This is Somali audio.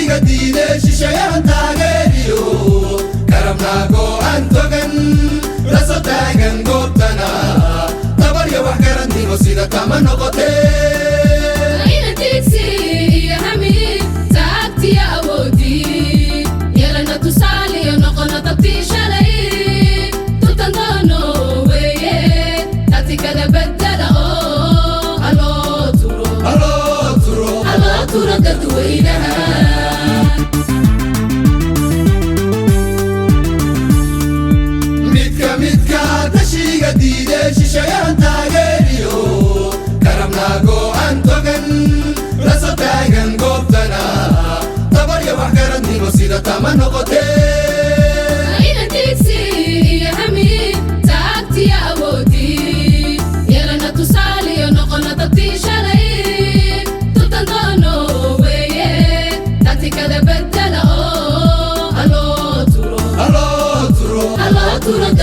tashiga diiday shisheeyahan taageeriyo karamnaago aan togan la soo taagan goobtana tabarya wax garantimo sida kama noqotee midka tashiga diiday shisheeyahan taageeriyo karamnaago aan togan la soo taagan goobtana tabarya wax garantimo sida kama noqotee Turo